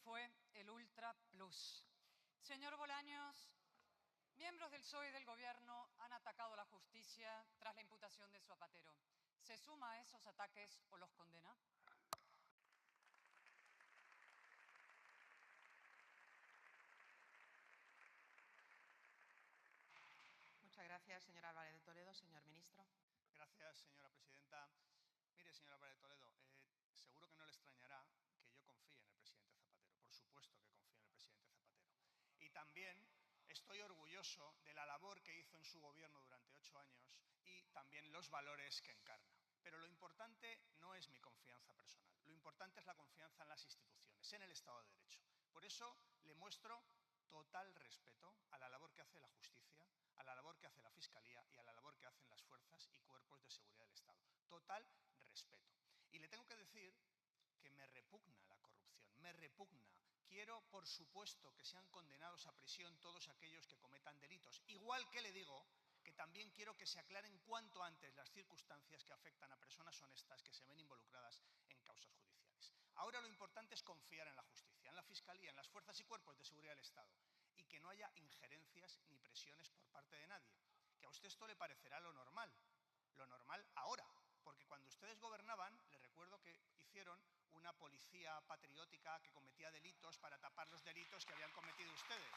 fue el Ultra Plus. Señor Bolaños, miembros del PSOE y del Gobierno han atacado la justicia tras la imputación de Zapatero. ¿Se suma a esos ataques o los condena? Muchas gracias, señora Álvarez de Toledo. Señor ministro. Gracias, señora presidenta. Mire, señora Álvarez de Toledo, seguro que no le extrañará que yo confíe en el presidente Zapatero. Por supuesto que confío en el presidente Zapatero. Y también estoy orgulloso de la labor que hizo en su gobierno durante 8 años y también los valores que encarna. Pero lo importante no es mi confianza personal. Lo importante es la confianza en las instituciones, en el Estado de Derecho. Por eso le muestro total respeto a la labor que hace la justicia, a la labor que hace la Fiscalía y a la labor que hacen las fuerzas y cuerpos de seguridad del Estado. Total respeto. Y le tengo que decir que me repugna la corrupción, me repugna. Quiero, por supuesto, que sean condenados a prisión todos aquellos que cometan delitos. Igual que le digo que también quiero que se aclaren cuanto antes las circunstancias que afectan a personas honestas que se ven involucradas en causas judiciales. Ahora lo importante es confiar en la justicia, en la Fiscalía, en las fuerzas y cuerpos de seguridad del Estado y que no haya injerencias ni presiones por parte de nadie. Que a usted esto le parecerá lo normal ahora, porque cuando ustedes gobernaban, les recuerdo que hicieron una policía patriótica que cometía delitos para tapar los delitos que habían cometido ustedes.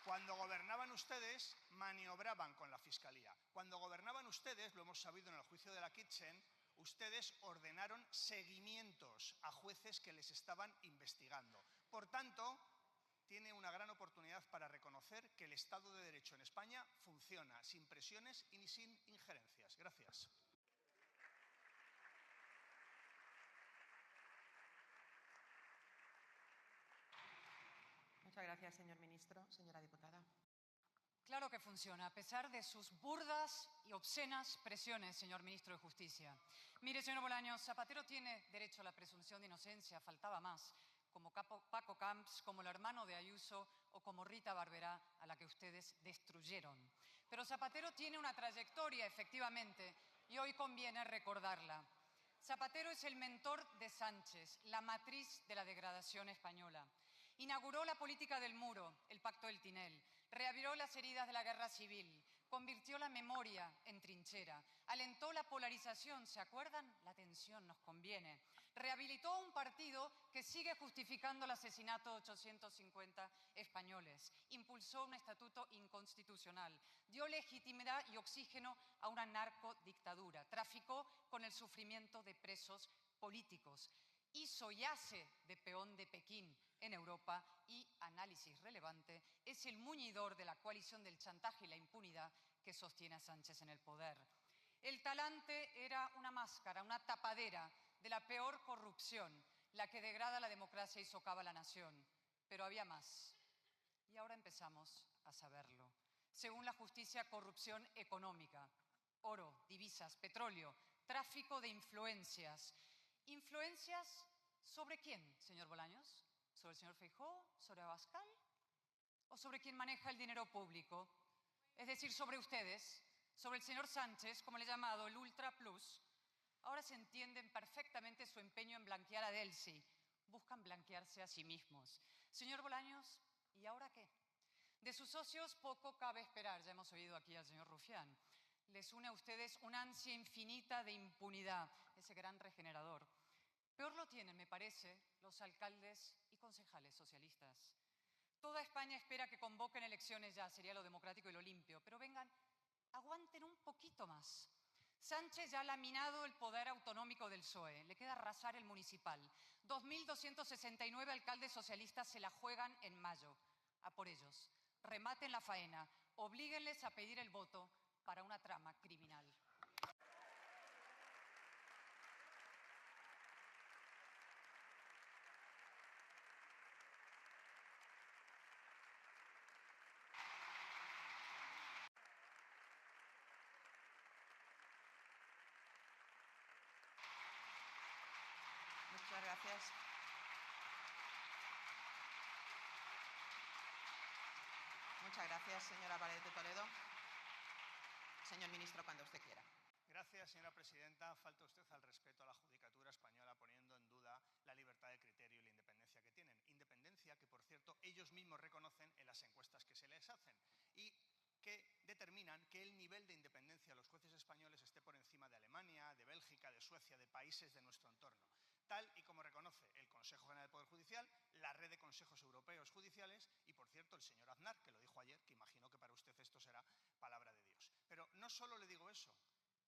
Cuando gobernaban ustedes, maniobraban con la Fiscalía. Cuando gobernaban ustedes, lo hemos sabido en el juicio de la Kitchen, ustedes ordenaron seguimientos a jueces que les estaban investigando. Por tanto, tiene una gran oportunidad para reconocer que el Estado de Derecho en España funciona sin presiones y sin injerencias. Gracias. Muchas gracias, señor ministro. Señora diputada. Claro que funciona, a pesar de sus burdas y obscenas presiones, señor ministro de Justicia. Mire, señor Bolaños, Zapatero tiene derecho a la presunción de inocencia, faltaba más, como Paco Camps, como el hermano de Ayuso o como Rita Barberá, a la que ustedes destruyeron. Pero Zapatero tiene una trayectoria, efectivamente, y hoy conviene recordarla. Zapatero es el mentor de Sánchez, la matriz de la degradación española. Inauguró la política del muro, el pacto del Tinel, reabrió las heridas de la guerra civil, convirtió la memoria en trinchera, alentó la polarización, ¿se acuerdan? La tensión nos conviene. Rehabilitó a un partido que sigue justificando el asesinato de 850 españoles, impulsó un estatuto inconstitucional, dio legitimidad y oxígeno a una narcodictadura, traficó con el sufrimiento de presos políticos. Hizo y hace de peón de Pekín en Europa y, análisis relevante, es el muñidor de la coalición del chantaje y la impunidad que sostiene a Sánchez en el poder. El talante era una máscara, una tapadera de la peor corrupción, la que degrada la democracia y socava la nación. Pero había más. Y ahora empezamos a saberlo. Según la justicia, corrupción económica, oro, divisas, petróleo, tráfico de influencias. ¿Influencias sobre quién, señor Bolaños? ¿Sobre el señor Feijóo? ¿Sobre Abascal? ¿O sobre quien maneja el dinero público? Es decir, sobre ustedes, sobre el señor Sánchez, como le he llamado, el Ultra Plus. Ahora se entienden perfectamente su empeño en blanquear a Delcy. Buscan blanquearse a sí mismos. Señor Bolaños, ¿y ahora qué? De sus socios poco cabe esperar, ya hemos oído aquí al señor Rufián. Les une a ustedes una ansia infinita de impunidad, ese gran regenerador. Peor lo tienen, me parece, los alcaldes y concejales socialistas. Toda España espera que convoquen elecciones ya, sería lo democrático y lo limpio, pero vengan, aguanten un poquito más. Sánchez ya ha laminado el poder autonómico del PSOE, le queda arrasar el municipal. 2.269 alcaldes socialistas se la juegan en mayo. A por ellos, rematen la faena, oblíguenles a pedir el voto para una trama criminal. Muchas gracias. Muchas gracias, señora Álvarez de Toledo. Señor ministro, cuando usted quiera. Gracias, señora presidenta, falta usted al respeto a la judicatura española poniendo en duda la libertad de criterio y la independencia que tienen. Independencia que, por cierto, ellos mismos reconocen en las encuestas que se les hacen y que determinan que el nivel de independencia de los jueces españoles esté por encima de Alemania, de Bélgica, de Suecia, de países de nuestro entorno. Tal y como reconoce el Consejo General del Poder Judicial, la red de consejos europeos judiciales y, por cierto, el señor Aznar, que lo dijo ayer, que imagino que para usted esto será palabra de Dios. Pero no solo le digo eso.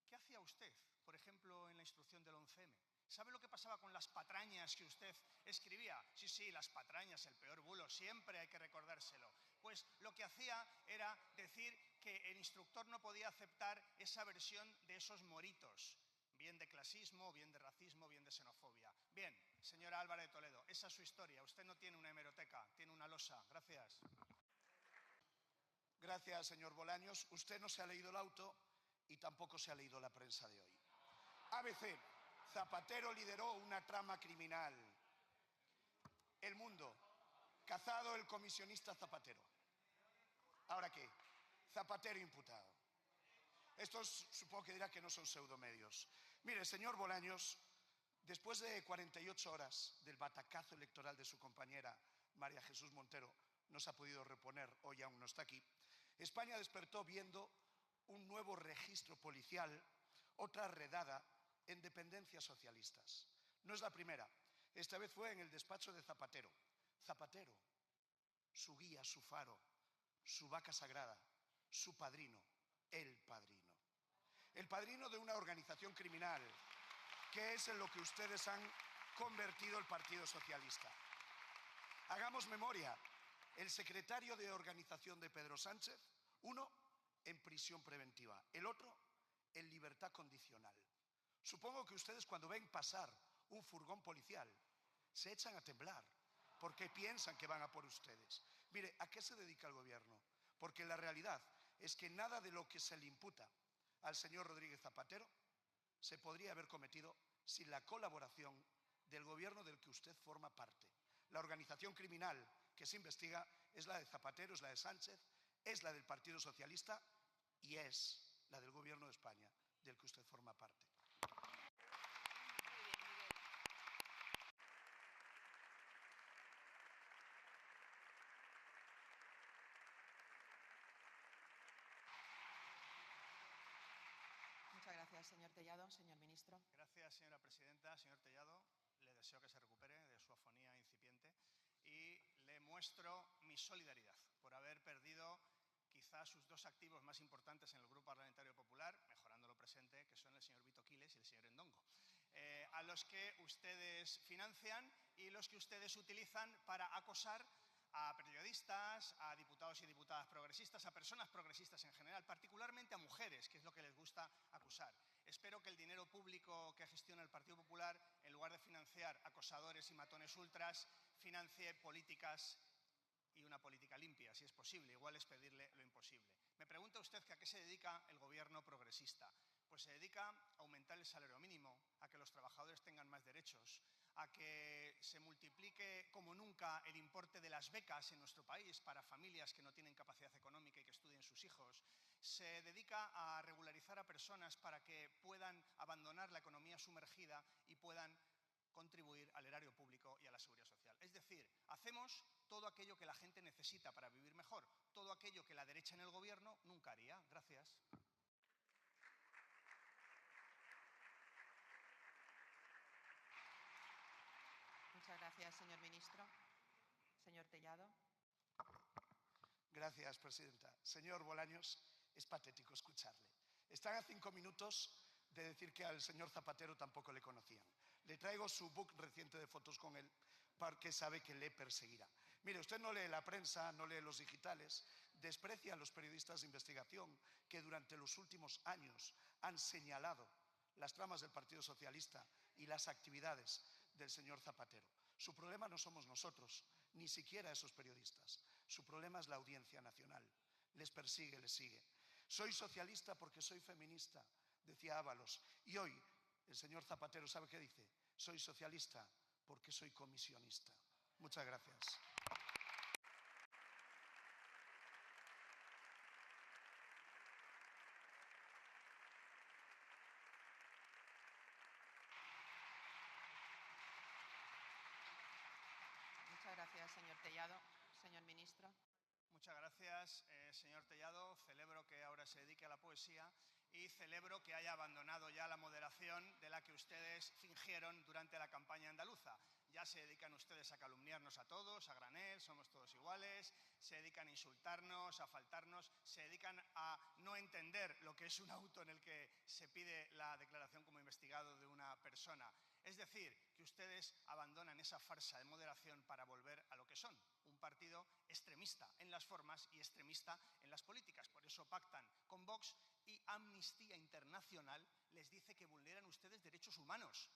¿Qué hacía usted, por ejemplo, en la instrucción del 11M? ¿Sabe lo que pasaba con las patrañas que usted escribía? Sí, las patrañas, el peor bulo, siempre hay que recordárselo. Pues lo que hacía era decir que el instructor no podía aceptar esa versión de esos moritos, bien de clasismo, bien de racismo, bien de xenofobia. Bien, señora Álvarez de Toledo, esa es su historia. Usted no tiene una hemeroteca, tiene una losa. Gracias. Gracias, señor Bolaños. Usted no se ha leído el auto y tampoco se ha leído la prensa de hoy. ABC, Zapatero lideró una trama criminal. El Mundo, cazado el comisionista Zapatero. ¿Ahora qué? Zapatero imputado. Estos supongo que dirá que no son pseudomedios. Mire, señor Bolaños, después de 48 horas del batacazo electoral de su compañera María Jesús Montero, no se ha podido reponer, hoy aún no está aquí, España despertó viendo un nuevo registro policial, otra redada en dependencias socialistas. No es la primera, esta vez fue en el despacho de Zapatero. Zapatero, su guía, su faro, su vaca sagrada, su padrino, el padrino. El padrino de una organización criminal, que es en lo que ustedes han convertido el Partido Socialista. Hagamos memoria. El secretario de organización de Pedro Sánchez, uno en prisión preventiva, el otro en libertad condicional. Supongo que ustedes cuando ven pasar un furgón policial se echan a temblar porque piensan que van a por ustedes. Mire, ¿a qué se dedica el gobierno? Porque la realidad es que nada de lo que se le imputa al señor Rodríguez Zapatero se podría haber cometido sin la colaboración del gobierno del que usted forma parte. La organización criminal que se investiga es la de Zapatero, es la de Sánchez, es la del Partido Socialista y es la del Gobierno de España, del que usted forma parte. Muchas gracias, señor Tellado. Señor ministro. Gracias, señora presidenta. Señor Tellado, le deseo que se recupere de su afonía incipiente y le muestro mi solidaridad por haber perdido quizás sus dos activos más importantes en el Grupo Parlamentario Popular, mejorando lo presente, que son el señor Vito Quiles y el señor Endongo, a los que ustedes financian y los que ustedes utilizan para acosar a periodistas, a diputados y diputadas progresistas, a personas progresistas en general, particularmente a mujeres, que es lo que les gusta acusar. Espero que el dinero público que gestiona el Partido Popular, en lugar de financiar acosadores y matones ultras, financie políticas y una política limpia, si es posible. Igual es pedirle lo imposible. Me pregunta usted que a qué se dedica el gobierno progresista. Pues se dedica a aumentar el salario mínimo, a que los trabajadores tengan más derechos, a que se multiplique como nunca el importe de las becas en nuestro país para familias que no tienen capacidad económica y que estudien sus hijos. Se dedica a regularizar a personas para que puedan abandonar la economía sumergida y puedan contribuir al erario público y a la seguridad social. Es decir, hacemos todo aquello que la gente necesita para vivir mejor, todo aquello que la derecha en el gobierno nunca haría. Gracias. Muchas gracias, señor ministro. Señor Tellado. Gracias, presidenta. Señor Bolaños, es patético escucharle. Están a 5 minutos de decir que al señor Zapatero tampoco le conocían. Le traigo su book reciente de fotos con él porque sabe que le perseguirá. Mire, usted no lee la prensa, no lee los digitales, desprecia a los periodistas de investigación que durante los últimos años han señalado las tramas del Partido Socialista y las actividades del señor Zapatero. Su problema no somos nosotros, ni siquiera esos periodistas. Su problema es la Audiencia Nacional. Les persigue, les sigue. Soy socialista porque soy feminista, decía Ábalos. Y hoy el señor Zapatero, ¿sabe qué dice? Soy socialista porque soy comisionista. Muchas gracias. Muchas gracias, señor Tellado. Celebro que ahora se dedique a la poesía y celebro que haya abandonado ya la moderación de la que ustedes fingieron durante la campaña andaluza. Ya se dedican ustedes a calumniarnos a todos, a granel, somos todos iguales, se dedican a insultarnos, a faltarnos, se dedican a no entender lo que es un auto en el que se pide la declaración como investigado de una persona. Es decir, que ustedes abandonan esa farsa de moderación para volver a lo que son, un partido extremista en las formas y extremista en las políticas. Por eso pactan con Vox y Amnistía Internacional les dice que vulneran ustedes derechos humanos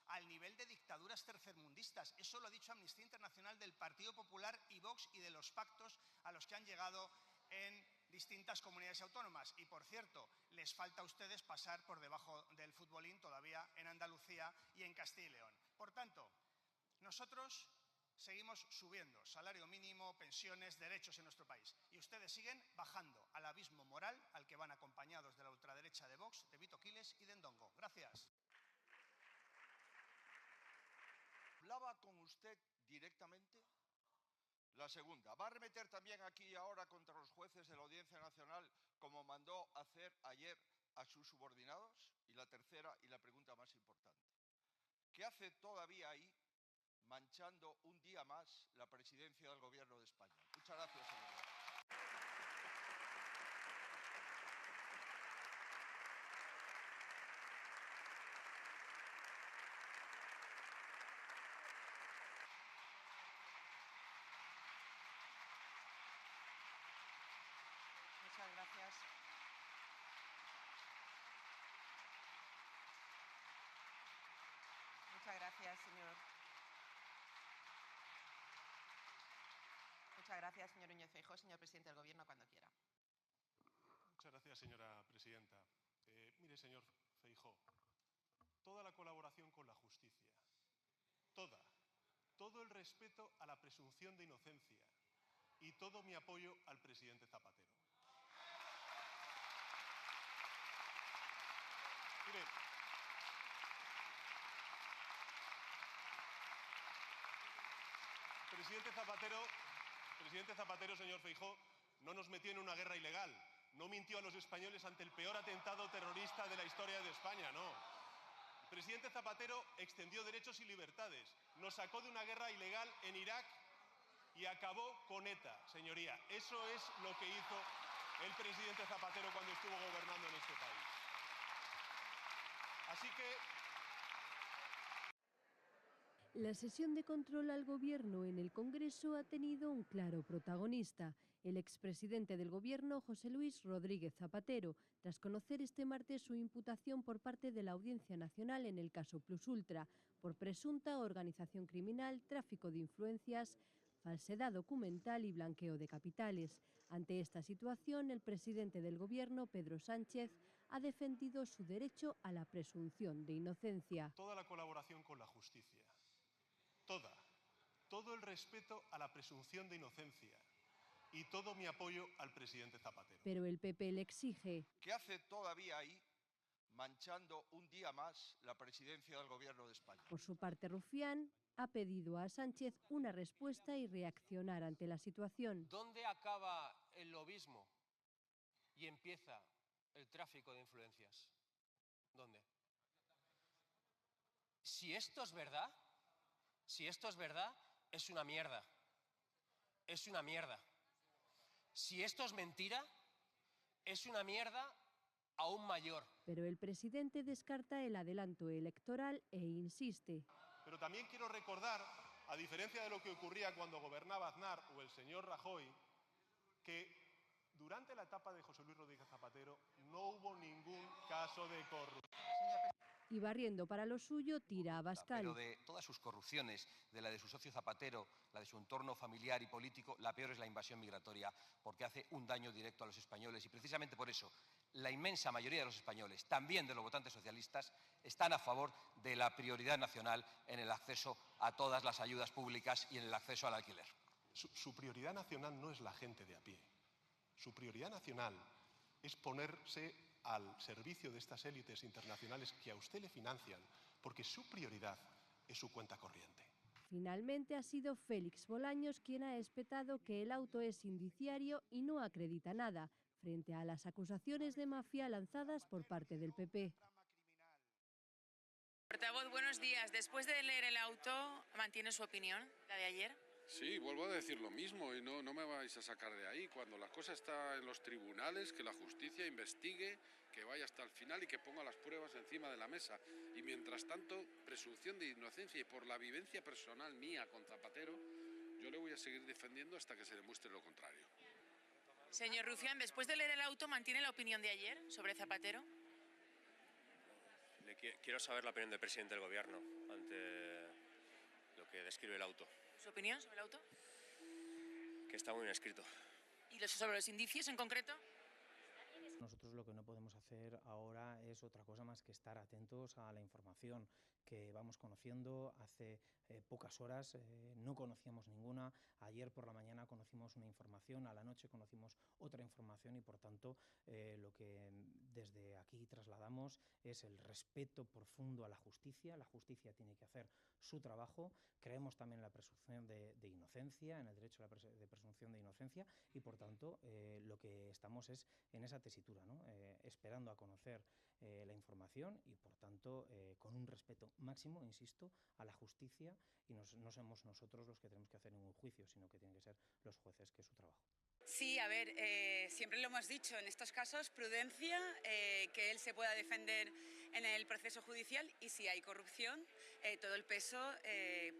al nivel de dictaduras tercermundistas. Eso lo ha dicho Amnistía Internacional del Partido Popular y Vox y de los pactos a los que han llegado en distintas comunidades autónomas. Y, por cierto, les falta a ustedes pasar por debajo del futbolín todavía en Andalucía y en Castilla y León. Por tanto, nosotros seguimos subiendo salario mínimo, pensiones, derechos en nuestro país. Y ustedes siguen bajando al abismo moral al que van acompañados de la ultraderecha de Vox, de Vito Quiles y de Ndongo. Gracias. ¿Hablaba con usted directamente? La segunda, ¿va a arremeter también aquí y ahora contra los jueces de la Audiencia Nacional como mandó hacer ayer a sus subordinados? Y la tercera y la pregunta más importante, ¿qué hace todavía ahí manchando un día más la presidencia del Gobierno de España? Muchas gracias, señoría. Muchas gracias. Muchas gracias, señor. Muchas gracias, señor Núñez Feijóo. Señor presidente del Gobierno, cuando quiera. Muchas gracias, señora presidenta. Mire, señor Feijóo, toda la colaboración con la justicia, todo el respeto a la presunción de inocencia y todo mi apoyo al presidente Zapatero. Mire, presidente Zapatero, señor Feijóo, no nos metió en una guerra ilegal, no mintió a los españoles ante el peor atentado terrorista de la historia de España, no. El presidente Zapatero extendió derechos y libertades, nos sacó de una guerra ilegal en Irak y acabó con ETA, señoría. Eso es lo que hizo el presidente Zapatero cuando estuvo gobernando en este país. Así que... La sesión de control al Gobierno en el Congreso ha tenido un claro protagonista, el expresidente del Gobierno, José Luis Rodríguez Zapatero, tras conocer este martes su imputación por parte de la Audiencia Nacional en el caso Plus Ultra, por presunta organización criminal, tráfico de influencias, falsedad documental y blanqueo de capitales. Ante esta situación, el presidente del Gobierno, Pedro Sánchez, ha defendido su derecho a la presunción de inocencia. Toda la colaboración con la justicia, todo el respeto a la presunción de inocencia y todo mi apoyo al presidente Zapatero. Pero el PP le exige. ¿Qué hace todavía ahí manchando un día más la presidencia del Gobierno de España? Por su parte, Rufián ha pedido a Sánchez una respuesta y reaccionar ante la situación. ¿Dónde acaba el lobismo y empieza el tráfico de influencias? ¿Dónde? Si esto es verdad, es una mierda. Es una mierda. Si esto es mentira, es una mierda aún mayor. Pero el presidente descarta el adelanto electoral e insiste. Pero también quiero recordar, a diferencia de lo que ocurría cuando gobernaba Aznar o el señor Rajoy, que durante la etapa de José Luis Rodríguez Zapatero no hubo ningún caso de corrupción. Y barriendo para lo suyo, tira a Abascal. Pero de todas sus corrupciones, de la de su socio Zapatero, la de su entorno familiar y político, la peor es la invasión migratoria, porque hace un daño directo a los españoles. Y precisamente por eso, la inmensa mayoría de los españoles, también de los votantes socialistas, están a favor de la prioridad nacional en el acceso a todas las ayudas públicas y en el acceso al alquiler. Su prioridad nacional no es la gente de a pie. Su prioridad nacional es ponerse al servicio de estas élites internacionales que a usted le financian, porque su prioridad es su cuenta corriente. Finalmente ha sido Félix Bolaños quien ha espetado que el auto es indiciario y no acredita nada, frente a las acusaciones de mafia lanzadas por parte del PP. Portavoz, buenos días. Después de leer el auto, ¿mantiene su opinión, la de ayer? Sí, vuelvo a decir lo mismo y no me vais a sacar de ahí. Cuando la cosa está en los tribunales, que la justicia investigue, que vaya hasta el final y que ponga las pruebas encima de la mesa. Y mientras tanto, presunción de inocencia y por la vivencia personal mía con Zapatero, yo le voy a seguir defendiendo hasta que se demuestre lo contrario. Señor Rufián, después de leer el auto, ¿mantiene la opinión de ayer sobre Zapatero? Quiero saber la opinión del presidente del Gobierno ante lo que describe el auto. ¿Su opinión sobre el auto? Que está muy bien escrito. ¿Y sobre los indicios en concreto? Nosotros lo que no podemos hacer ahora es otra cosa más que estar atentos a la información que vamos conociendo. Hace pocas horas no conocíamos ninguna, ayer por la mañana conocimos una información, a la noche conocimos otra información y por tanto lo que desde aquí trasladamos es el respeto profundo a la justicia tiene que hacer su trabajo, creemos también en la presunción de inocencia, en el derecho a la presunción de inocencia y por tanto lo que estamos es en esa tesitura, ¿no? Esperando a conocer la información y por tanto con un respeto máximo, insisto, a la justicia y no somos nosotros los que tenemos que hacer ningún juicio, sino que tienen que ser los jueces, que es su trabajo. Sí, a ver, siempre lo hemos dicho, en estos casos prudencia, que él se pueda defender en el proceso judicial y si hay corrupción, todo el peso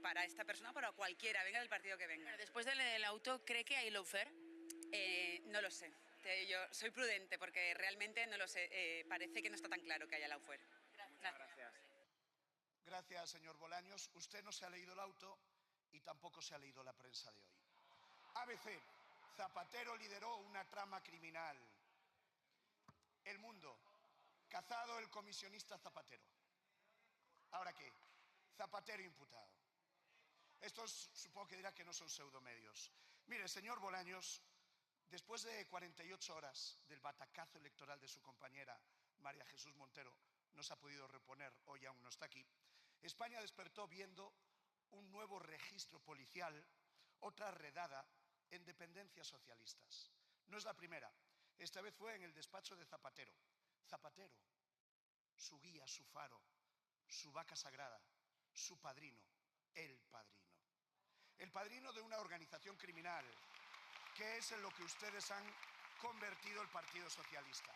para esta persona, para cualquiera, venga del partido que venga. Pero después de leer el auto, ¿cree que hay lawfare? No lo sé, yo soy prudente porque realmente no lo sé, parece que no está tan claro que haya lawfare. Gracias. Gracias, señor Bolaños. Usted no se ha leído el auto y tampoco se ha leído la prensa de hoy. ABC. Zapatero lideró una trama criminal. El Mundo. Cazado el comisionista Zapatero. ¿Ahora qué? Zapatero imputado. Estos supongo que dirá que no son pseudomedios. Mire, señor Bolaños, después de 48 horas del batacazo electoral de su compañera María Jesús Montero, no se ha podido reponer, hoy aún no está aquí, España despertó viendo un nuevo registro policial, otra redada en dependencias socialistas. No es la primera, esta vez fue en el despacho de Zapatero. Zapatero, su guía, su faro, su vaca sagrada, su padrino, el padrino. El padrino de una organización criminal, que es en lo que ustedes han convertido el Partido Socialista.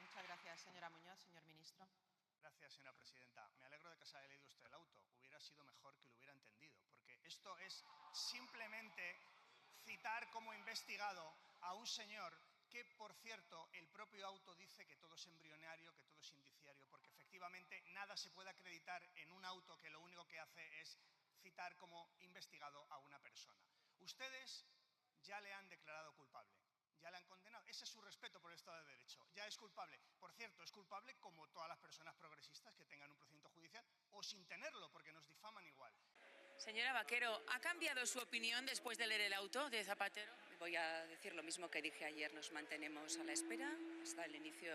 Muchas gracias, señora Muñoz. Señor ministro. Gracias, señora presidenta. Me alegro de que se haya leído usted el auto. Hubiera sido mejor que lo hubiera entendido, porque esto es simplemente citar como investigado a un señor que, por cierto, el propio auto dice que todo es embrionario, que todo es indiciario, porque efectivamente nada se puede acreditar en un auto que lo único que hace es citar como investigado a una persona. Ustedes ya le han declarado culpable. Ya le han condenado. Ese es su respeto por el Estado de Derecho. Ya es culpable. Por cierto, es culpable como todas las personas progresistas que tengan un procedimiento judicial o sin tenerlo, porque nos difaman igual. Señora Vaquero, ¿ha cambiado su opinión después de leer el auto de Zapatero? Voy a decir lo mismo que dije ayer, nos mantenemos a la espera, hasta el inicio,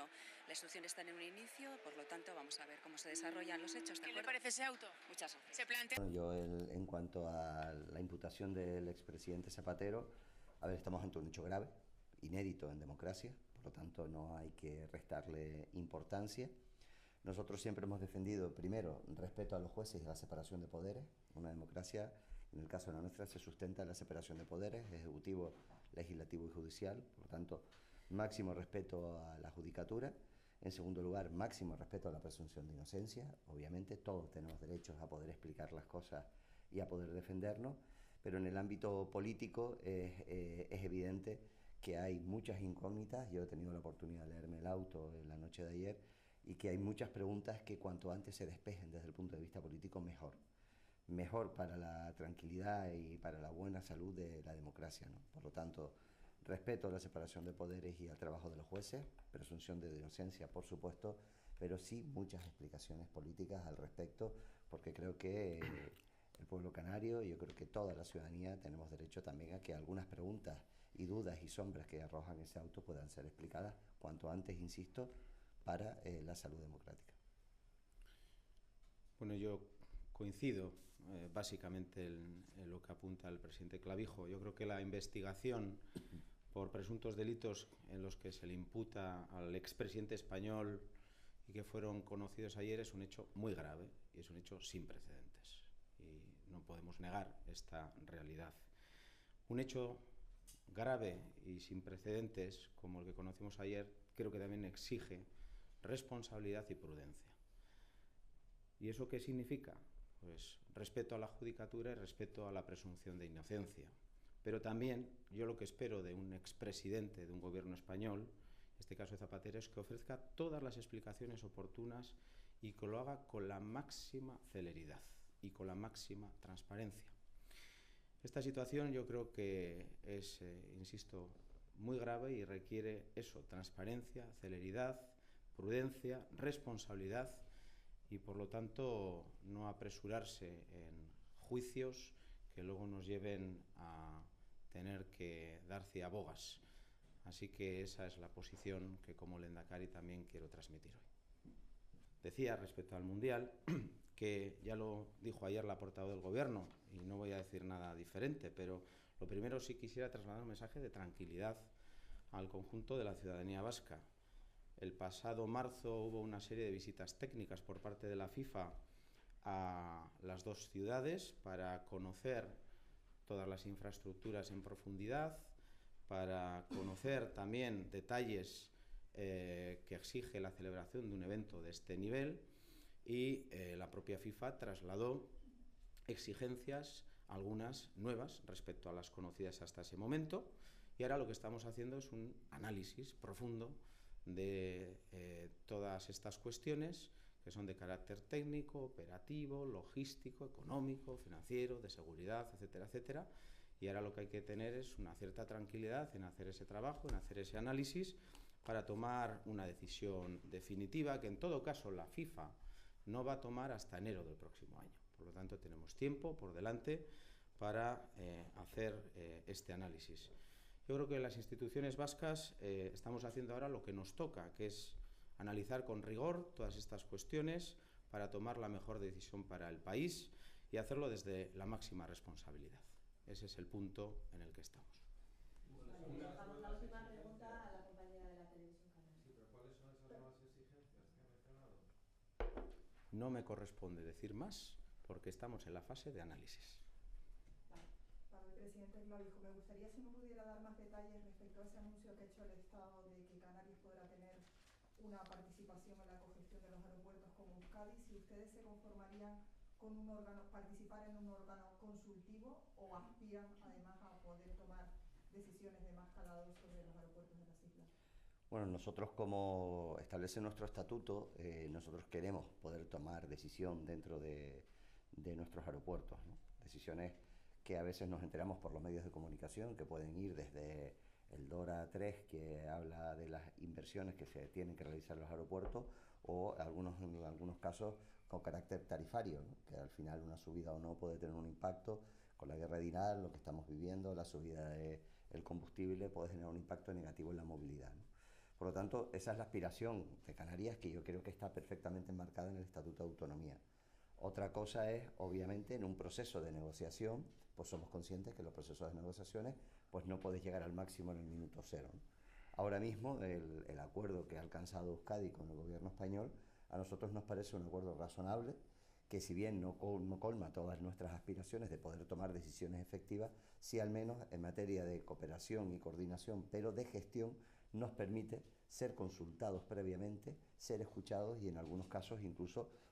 las instrucciones están en un inicio, por lo tanto vamos a ver cómo se desarrollan los hechos. ¿Qué le parece ese auto? Muchas gracias. ¿Se plantea? Yo, en cuanto a la imputación del expresidente Zapatero, a ver, estamos ante un hecho grave, inédito en democracia, por lo tanto no hay que restarle importancia. Nosotros siempre hemos defendido, primero, respeto a los jueces y la separación de poderes. Una democracia, en el caso de la nuestra, se sustenta en la separación de poderes, ejecutivo, legislativo y judicial, por lo tanto, máximo respeto a la judicatura. En segundo lugar, máximo respeto a la presunción de inocencia. Obviamente todos tenemos derechos a poder explicar las cosas y a poder defendernos, pero en el ámbito político es evidente que hay muchas incógnitas. Yo he tenido la oportunidad de leerme el auto en la noche de ayer y que hay muchas preguntas que cuanto antes se despejen desde el punto de vista político, mejor. Mejor para la tranquilidad y para la buena salud de la democracia, ¿no? Por lo tanto, respeto a la separación de poderes y al trabajo de los jueces, presunción de inocencia, por supuesto, pero sí muchas explicaciones políticas al respecto, porque creo que el pueblo canario y yo creo que toda la ciudadanía tenemos derecho también a que algunas preguntas y dudas y sombras que arrojan ese auto puedan ser explicadas cuanto antes, insisto, para la salud democrática. Bueno, yo coincido básicamente en lo que apunta el presidente Clavijo. Yo creo que la investigación por presuntos delitos en los que se le imputa al expresidente español y que fueron conocidos ayer es un hecho muy grave y es un hecho sin precedentes. Y no podemos negar esta realidad. Un hecho grave y sin precedentes, como el que conocimos ayer, creo que también exige responsabilidad y prudencia. ¿Y eso qué significa? Pues respeto a la judicatura y respeto a la presunción de inocencia. Pero también yo lo que espero de un expresidente de un gobierno español, en este caso de Zapatero, es que ofrezca todas las explicaciones oportunas y que lo haga con la máxima celeridad y con la máxima transparencia. Esta situación yo creo que es, insisto, muy grave y requiere eso, transparencia, celeridad, prudencia, responsabilidad y, por lo tanto, no apresurarse en juicios que luego nos lleven a tener que dar ciabogas. Así que esa es la posición que como Lehendakari también quiero transmitir hoy. Decía respecto al Mundial que ya lo dijo ayer la portavoz del Gobierno y no voy a decir nada diferente, pero lo primero sí quisiera trasladar un mensaje de tranquilidad al conjunto de la ciudadanía vasca. El pasado marzo hubo una serie de visitas técnicas por parte de la FIFA a las dos ciudades para conocer todas las infraestructuras en profundidad, para conocer también detalles que exige la celebración de un evento de este nivel y la propia FIFA trasladó exigencias, algunas nuevas respecto a las conocidas hasta ese momento, y ahora lo que estamos haciendo es un análisis profundo de todas estas cuestiones que son de carácter técnico, operativo, logístico, económico, financiero, de seguridad, etcétera, etcétera. Y ahora lo que hay que tener es una cierta tranquilidad en hacer ese trabajo, en hacer ese análisis, para tomar una decisión definitiva que en todo caso la FIFA no va a tomar hasta enero del próximo año. Por lo tanto, tenemos tiempo por delante para hacer este análisis. Yo creo que en las instituciones vascas estamos haciendo ahora lo que nos toca, que es analizar con rigor todas estas cuestiones para tomar la mejor decisión para el país y hacerlo desde la máxima responsabilidad. Ese es el punto en el que estamos. Dejamos la última pregunta a la compañera de la televisión canaria. Sí, pero ¿cuáles son esas nuevas exigencias que ha mencionado? No me corresponde decir más porque estamos en la fase de análisis. Para el presidente Clavijo, me gustaría si me pudiera dar más detalles respecto a ese anuncio que ha hecho el Estado de que Canarias podrá tener una participación en la cogestión de los aeropuertos como Euskadi, si ustedes se conformarían con un órgano, participar en un órgano consultivo o aspiran además a poder tomar decisiones de más calado sobre los aeropuertos de las islas. Bueno, nosotros, como establece nuestro estatuto, nosotros queremos poder tomar decisión dentro de nuestros aeropuertos, ¿no? Decisiones que a veces nos enteramos por los medios de comunicación, que pueden ir desde el DORA 3, que habla de las inversiones que se tienen que realizar en los aeropuertos, o en algunos casos con carácter tarifario, ¿no? Que al final una subida o no puede tener un impacto. Con la guerra de Irán, lo que estamos viviendo, la subida del combustible puede generar un impacto negativo en la movilidad, ¿no? Por lo tanto, esa es la aspiración de Canarias, que yo creo que está perfectamente enmarcada en el Estatuto de Autonomía. Otra cosa es, obviamente, en un proceso de negociación, pues somos conscientes que los procesos de negociaciones pues no podéis llegar al máximo en el minuto cero, ¿no? Ahora mismo, el acuerdo que ha alcanzado Euskadi con el gobierno español, a nosotros nos parece un acuerdo razonable, que si bien no colma todas nuestras aspiraciones de poder tomar decisiones efectivas, sí al menos en materia de cooperación y coordinación, pero de gestión, nos permite ser consultados previamente, ser escuchados y en algunos casos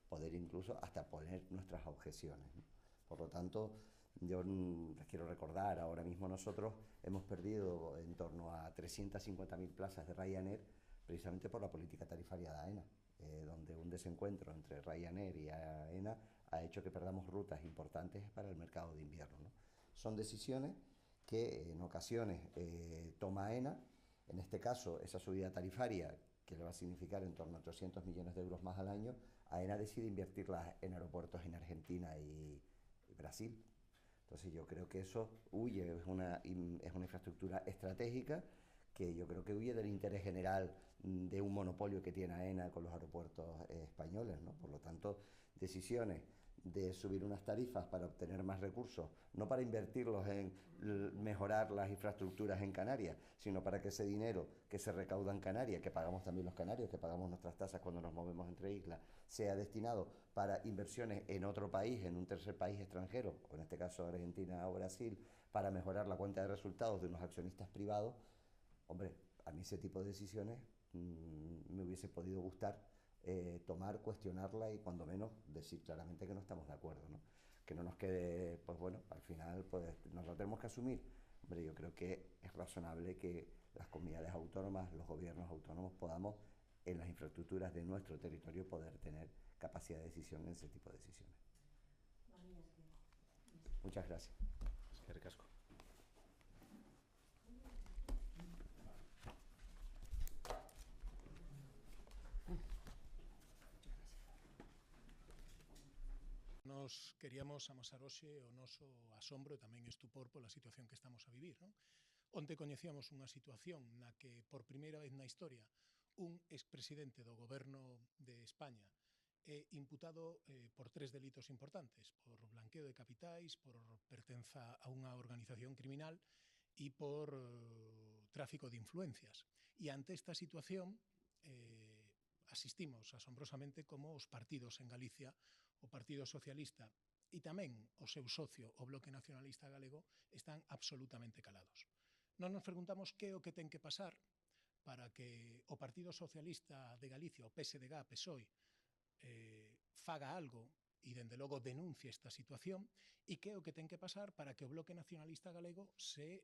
poder hasta poner nuestras objeciones, ¿no? Por lo tanto, yo les quiero recordar, ahora mismo nosotros hemos perdido en torno a 350.000 plazas de Ryanair precisamente por la política tarifaria de AENA, donde un desencuentro entre Ryanair y AENA ha hecho que perdamos rutas importantes para el mercado de invierno, ¿no? Son decisiones que en ocasiones toma AENA. En este caso, esa subida tarifaria, que le va a significar en torno a 300 millones de euros más al año, AENA decide invertirlas en aeropuertos en Argentina y Brasil. Entonces yo creo que eso huye, es una infraestructura estratégica que yo creo que huye del interés general de un monopolio que tiene AENA con los aeropuertos españoles, ¿no? Por lo tanto, decisiones de subir unas tarifas para obtener más recursos, no para invertirlos en mejorar las infraestructuras en Canarias, sino para que ese dinero que se recauda en Canarias, que pagamos también los canarios, que pagamos nuestras tasas cuando nos movemos entre islas, sea destinado para inversiones en otro país, en un tercer país extranjero, o en este caso Argentina o Brasil, para mejorar la cuenta de resultados de unos accionistas privados. Hombre, a mí ese tipo de decisiones me hubiese podido gustar tomar, cuestionarla y cuando menos decir claramente que no estamos de acuerdo, ¿no? Que no nos quede, pues bueno, al final pues nos lo tenemos que asumir. Hombre, yo creo que es razonable que las comunidades autónomas, los gobiernos autónomos podamos en las infraestructuras de nuestro territorio poder tener capacidad de decisión en ese tipo de decisiones. Muchas gracias. Eskerrik asko. Nos queríamos amasar hoxe o noso asombro e tamén estupor pola situación que estamos a vivir, non? Onte coñecíamos unha situación na que por primeira vez na historia un expresidente do goberno de España é imputado por 3 delitos importantes, por blanqueo de capitais, por pertenza a unha organización criminal e por tráfico de influencias. E ante esta situación asistimos asombrosamente como os partidos en Galicia, o Partido Socialista e tamén o seu socio, o Bloque Nacionalista Galego, están absolutamente calados. Non nos preguntamos que é o que ten que pasar para que o Partido Socialista de Galicia, o PSDG, PSOE, faga algo e, dende logo, denuncie esta situación e que é o que ten que pasar para que o Bloque Nacionalista Galego se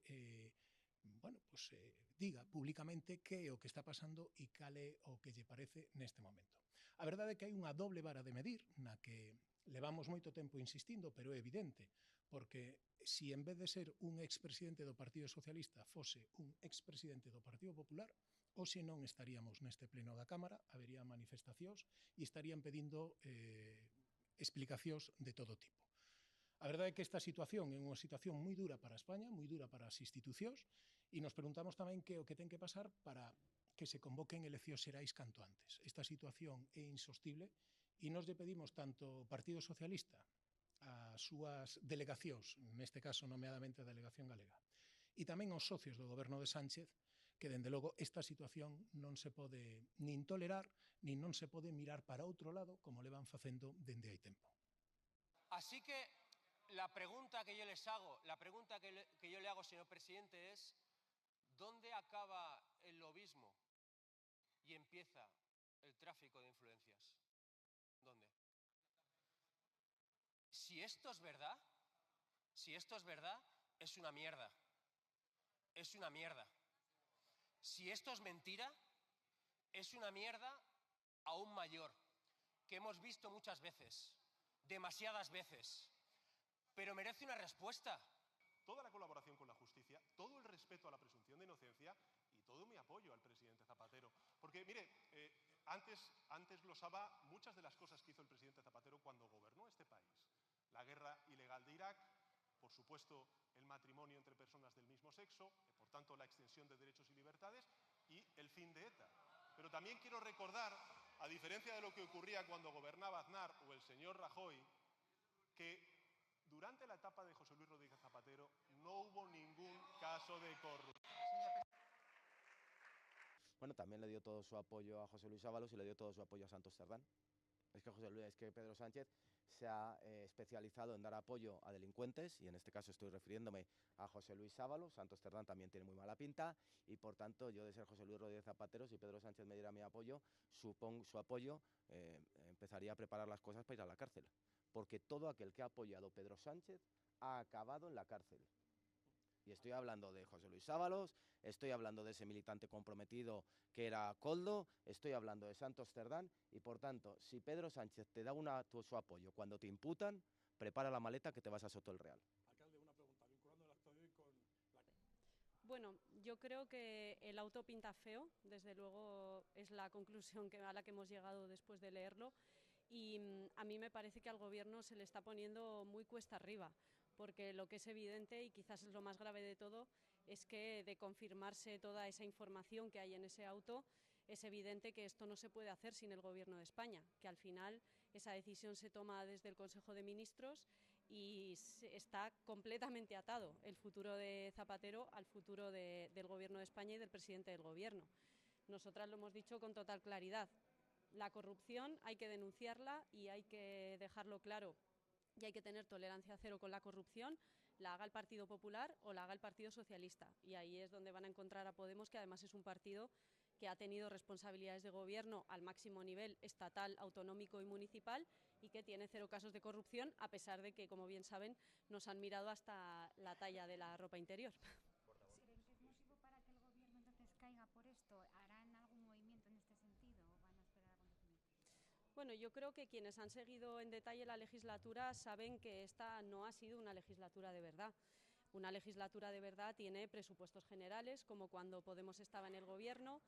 diga públicamente que é o que está pasando e cal é o que lle parece neste momento. A verdade é que hai unha doble vara de medir na que levamos moito tempo insistindo, pero é evidente, porque si en vez de ser un expresidente do Partido Socialista fose un expresidente do Partido Popular, hoxe non estaríamos neste pleno da Cámara, habería manifestacións e estarían pedindo explicacións de todo tipo. A verdade é que esta situación é unha situación moi dura para España, moi dura para as institucións, e nos preguntamos tamén que é o que ten que pasar para que se convoquen eleccións xerais canto antes. Esta situación é insostible e nos lle pedimos tanto ao Partido Socialista, as súas delegacións, neste caso nomeadamente a Delegación Galega, e tamén aos socios do goberno de Sánchez, que, dende logo, esta situación non se pode nin tolerar, nin non se pode mirar para outro lado como levan facendo dende hai tempo. Así que la pregunta que yo les hago, la pregunta que yo le hago, señor presidente, es ¿dónde acaba el lobismo y empieza el tráfico de influencias? ¿Dónde? Si esto es verdad, es una mierda. Es una mierda. Si esto es mentira, es una mierda aún mayor, que hemos visto muchas veces, demasiadas veces, pero merece una respuesta. Toda la colaboración con la justicia, todo el respeto a la presunción de inocencia y todo mi apoyo al presidente Zapatero. Porque, mire, antes glosaba muchas de las cosas que hizo el presidente Zapatero cuando gobernó este país. La guerra ilegal de Irak, por supuesto, el matrimonio entre personas del mismo sexo, por tanto, la extensión de derechos y libertades y el fin de ETA. Pero también quiero recordar, a diferencia de lo que ocurría cuando gobernaba Aznar o el señor Rajoy, que durante la etapa de José Luis Rodríguez Zapatero no hubo ningún caso de corrupción. Bueno, también le dio todo su apoyo a José Luis Ábalos y le dio todo su apoyo a Santos Cerdán. Es que Pedro Sánchez se ha especializado en dar apoyo a delincuentes y en este caso estoy refiriéndome a José Luis Ábalos. Santos Cerdán también tiene muy mala pinta y por tanto yo, de ser José Luis Rodríguez Zapatero, si Pedro Sánchez me diera mi apoyo, su apoyo, empezaría a preparar las cosas para ir a la cárcel, porque todo aquel que ha apoyado a Pedro Sánchez ha acabado en la cárcel. Y estoy hablando de José Luis Ábalos, estoy hablando de ese militante comprometido que era Koldo, estoy hablando de Santos Cerdán y, por tanto, si Pedro Sánchez te da su apoyo cuando te imputan, prepara la maleta que te vas a Soto el Real. Alcalde, una pregunta, vinculando el acto de hoy con la... Bueno, yo creo que el auto pinta feo, desde luego es la conclusión a la que hemos llegado después de leerlo. Y a mí me parece que al Gobierno se le está poniendo muy cuesta arriba, porque lo que es evidente, y quizás es lo más grave de todo, es que de confirmarse toda esa información que hay en ese auto, es evidente que esto no se puede hacer sin el Gobierno de España, que al final esa decisión se toma desde el Consejo de Ministros y está completamente atado el futuro de Zapatero al futuro del Gobierno de España y del presidente del Gobierno. Nosotras lo hemos dicho con total claridad. La corrupción hay que denunciarla y hay que dejarlo claro. Y hay que tener tolerancia cero con la corrupción, la haga el Partido Popular o la haga el Partido Socialista. Y ahí es donde van a encontrar a Podemos, que además es un partido que ha tenido responsabilidades de gobierno al máximo nivel estatal, autonómico y municipal y que tiene 0 casos de corrupción, a pesar de que, como bien saben, nos han mirado hasta la talla de la ropa interior. ¿Creen que es motivo para que el Gobierno entonces caiga por esto? ¿Harán algún movimiento en este sentido o van a esperar acontecimientos? Bueno, yo creo que quienes han seguido en detalle la legislatura saben que esta no ha sido una legislatura de verdad. Una legislatura de verdad tiene presupuestos generales, como cuando Podemos estaba en el Gobierno,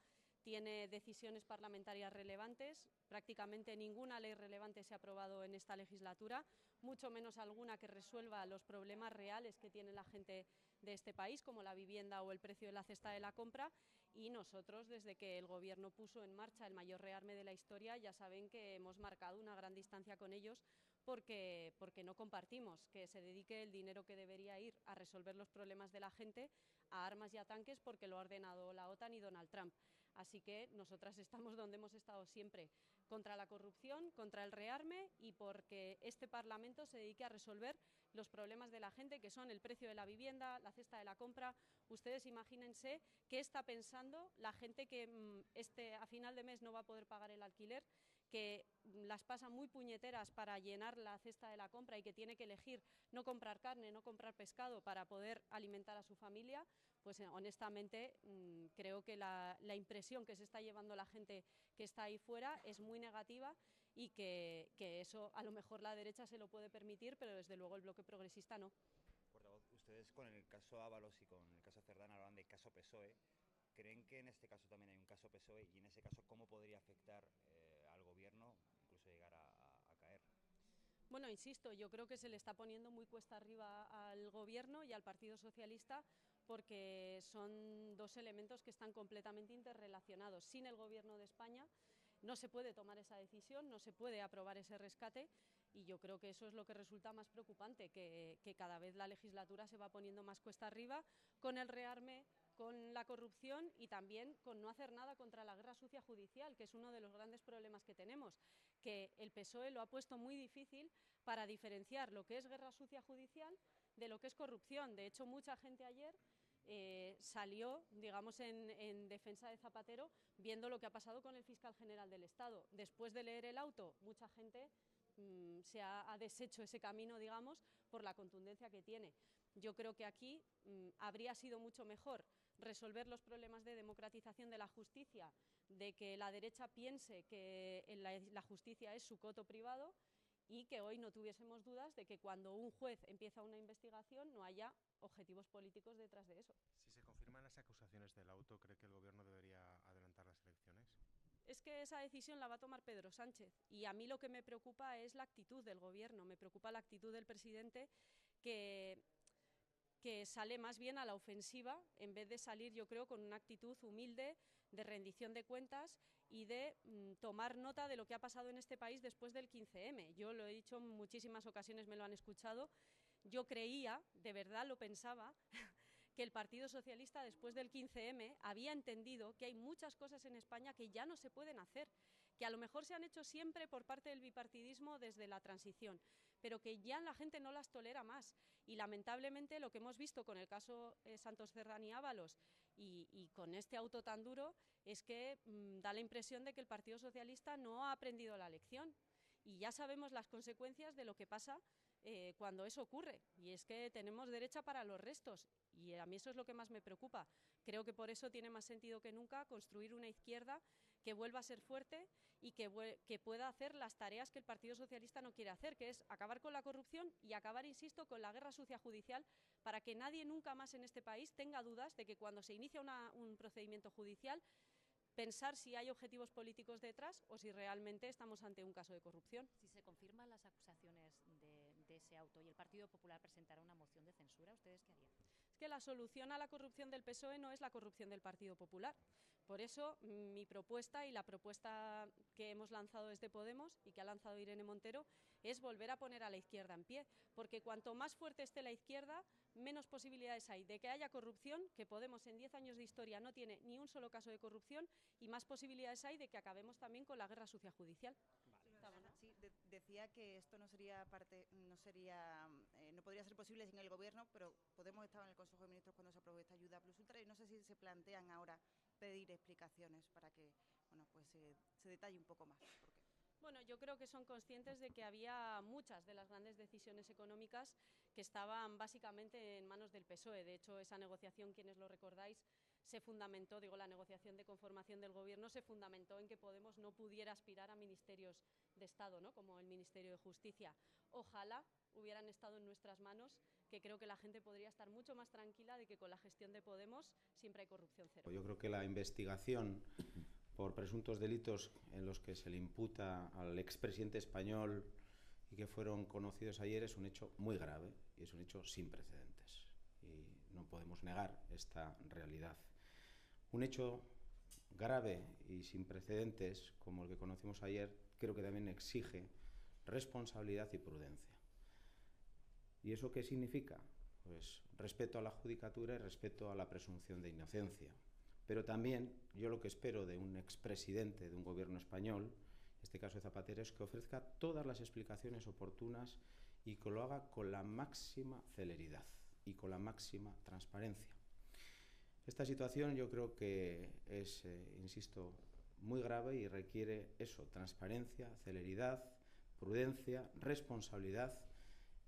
tiene decisiones parlamentarias relevantes, prácticamente ninguna ley relevante se ha aprobado en esta legislatura, mucho menos alguna que resuelva los problemas reales que tiene la gente de este país, como la vivienda o el precio de la cesta de la compra, y nosotros, desde que el Gobierno puso en marcha el mayor rearme de la historia, ya saben que hemos marcado una gran distancia con ellos porque no compartimos que se dedique el dinero que debería ir a resolver los problemas de la gente a armas y a tanques, porque lo ha ordenado la OTAN y Donald Trump. Así que nosotras estamos donde hemos estado siempre, contra la corrupción, contra el rearme y porque este Parlamento se dedique a resolver los problemas de la gente, que son el precio de la vivienda, la cesta de la compra. Ustedes imagínense qué está pensando la gente que a final de mes no va a poder pagar el alquiler, que las pasa muy puñeteras para llenar la cesta de la compra y que tiene que elegir no comprar carne, no comprar pescado para poder alimentar a su familia. Pues honestamente creo que la impresión que se está llevando la gente que está ahí fuera es muy negativa y que eso a lo mejor la derecha se lo puede permitir, pero desde luego el bloque progresista no. Portavoz, ustedes con el caso Ábalos y con el caso Cerdán hablan de caso PSOE. ¿Creen que en este caso también hay un caso PSOE y en ese caso cómo podría afectar al Gobierno, incluso llegar a caer? Bueno, insisto, yo creo que se le está poniendo muy cuesta arriba al Gobierno y al Partido Socialista porque son dos elementos que están completamente interrelacionados. Sin el Gobierno de España no se puede tomar esa decisión, no se puede aprobar ese rescate y yo creo que eso es lo que resulta más preocupante, que cada vez la legislatura se va poniendo más cuesta arriba con el rearme, con la corrupción y también con no hacer nada contra la guerra sucia judicial, que es uno de los grandes problemas que tenemos, que el PSOE lo ha puesto muy difícil para diferenciar lo que es guerra sucia judicial de lo que es corrupción. De hecho, mucha gente ayer salió, digamos, en defensa de Zapatero, viendo lo que ha pasado con el fiscal general del Estado. Después de leer el auto, mucha gente se ha deshecho ese camino, digamos, por la contundencia que tiene. Yo creo que aquí habría sido mucho mejor resolver los problemas de democratización de la justicia, de que la derecha piense que la justicia es su coto privado y que hoy no tuviésemos dudas de que cuando un juez empieza una investigación no haya objetivos políticos detrás de eso. Si se confirman las acusaciones del auto, ¿cree que el Gobierno debería adelantar las elecciones? Es que esa decisión la va a tomar Pedro Sánchez y a mí lo que me preocupa es la actitud del Gobierno, me preocupa la actitud del presidente que sale más bien a la ofensiva en vez de salir, yo creo, con una actitud humilde de rendición de cuentas y de tomar nota de lo que ha pasado en este país después del 15M. Yo lo he dicho en muchísimas ocasiones, me lo han escuchado, yo creía, de verdad lo pensaba, que el Partido Socialista después del 15M había entendido que hay muchas cosas en España que ya no se pueden hacer, que a lo mejor se han hecho siempre por parte del bipartidismo desde la transición, pero que ya la gente no las tolera más. Y lamentablemente lo que hemos visto con el caso Santos Cerdán y Ábalos y con este auto tan duro es que da la impresión de que el Partido Socialista no ha aprendido la lección. Y ya sabemos las consecuencias de lo que pasa cuando eso ocurre, y es que tenemos derecha para los restos, y a mí eso es lo que más me preocupa. Creo que por eso tiene más sentido que nunca construir una izquierda que vuelva a ser fuerte y que pueda hacer las tareas que el Partido Socialista no quiere hacer, que es acabar con la corrupción y acabar, insisto, con la guerra sucia judicial, para que nadie nunca más en este país tenga dudas de que cuando se inicia un procedimiento judicial, pensar si hay objetivos políticos detrás o si realmente estamos ante un caso de corrupción. Si se confirman las acusaciones de ese auto y el Partido Popular presentara una moción de censura, ¿ustedes qué harían? Es que la solución a la corrupción del PSOE no es la corrupción del Partido Popular. Por eso mi propuesta y la propuesta que hemos lanzado desde Podemos y que ha lanzado Irene Montero es volver a poner a la izquierda en pie, porque cuanto más fuerte esté la izquierda, menos posibilidades hay de que haya corrupción, que Podemos en 10 años de historia no tiene ni un solo caso de corrupción, y más posibilidades hay de que acabemos también con la guerra sucia judicial. Sí, decía que esto no podría ser posible sin el Gobierno, pero Podemos estaba en el Consejo de Ministros cuando se aprobó esta ayuda plus ultra y no sé si se plantean ahora pedir explicaciones para que se detalle un poco más. Bueno, yo creo que son conscientes de que había muchas de las grandes decisiones económicas que estaban básicamente en manos del PSOE. De hecho, esa negociación, quienes lo recordáis, se fundamentó, la negociación de conformación del Gobierno se fundamentó en que Podemos no pudiera aspirar a ministerios de Estado, ¿no?, como el Ministerio de Justicia. Ojalá hubieran estado en nuestras manos, que creo que la gente podría estar mucho más tranquila de que con la gestión de Podemos siempre hay corrupción cero. Yo creo que la investigación por presuntos delitos en los que se le imputa al expresidente español y que fueron conocidos ayer es un hecho muy grave y es un hecho sin precedentes. Y no podemos negar esta realidad. Un hecho grave y sin precedentes, como el que conocimos ayer, creo que también exige responsabilidad y prudencia. ¿Y eso qué significa? Pues respeto a la judicatura y respeto a la presunción de inocencia. Pero también yo lo que espero de un expresidente de un gobierno español, en este caso de Zapatero, es que ofrezca todas las explicaciones oportunas y que lo haga con la máxima celeridad y con la máxima transparencia. Esta situación yo creo que es, insisto, muy grave y requiere eso, transparencia, celeridad, prudencia, responsabilidad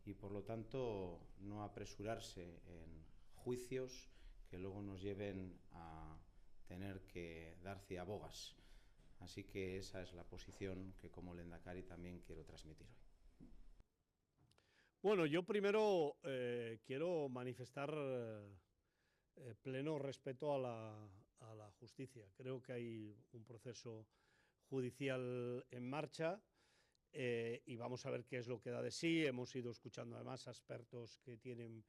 y, por lo tanto, no apresurarse en juicios que luego nos lleven a tener que dar ciabogas. Así que esa es la posición que como Lehendakari también quiero transmitir hoy. Bueno, yo primero quiero manifestar pleno respeto a la justicia. Creo que hay un proceso judicial en marcha y vamos a ver qué es lo que da de sí. Hemos ido escuchando además a expertos que tienen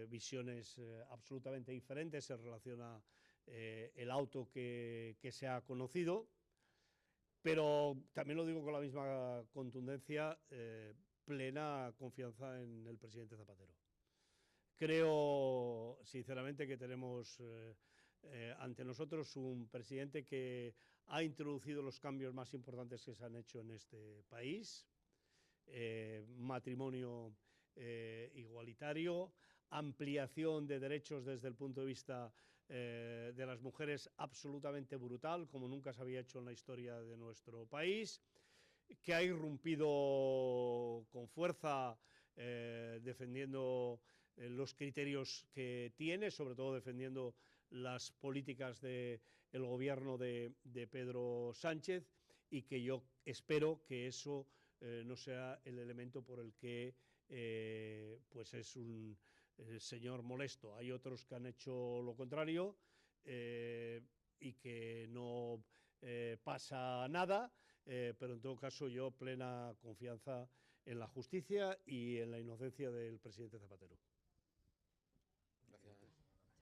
visiones absolutamente diferentes en relación a el auto que se ha conocido, pero también lo digo con la misma contundencia, plena confianza en el presidente Zapatero. Creo sinceramente que tenemos ante nosotros un presidente que ha introducido los cambios más importantes que se han hecho en este país, matrimonio igualitario, ampliación de derechos desde el punto de vista de las mujeres absolutamente brutal, como nunca se había hecho en la historia de nuestro país, que ha irrumpido con fuerza defendiendo los criterios que tiene, sobre todo defendiendo las políticas del gobierno de Pedro Sánchez, y que yo espero que eso no sea el elemento por el que pues es un señor molesto. Hay otros que han hecho lo contrario y que no pasa nada, pero en todo caso yo plena confianza en la justicia y en la inocencia del presidente Zapatero.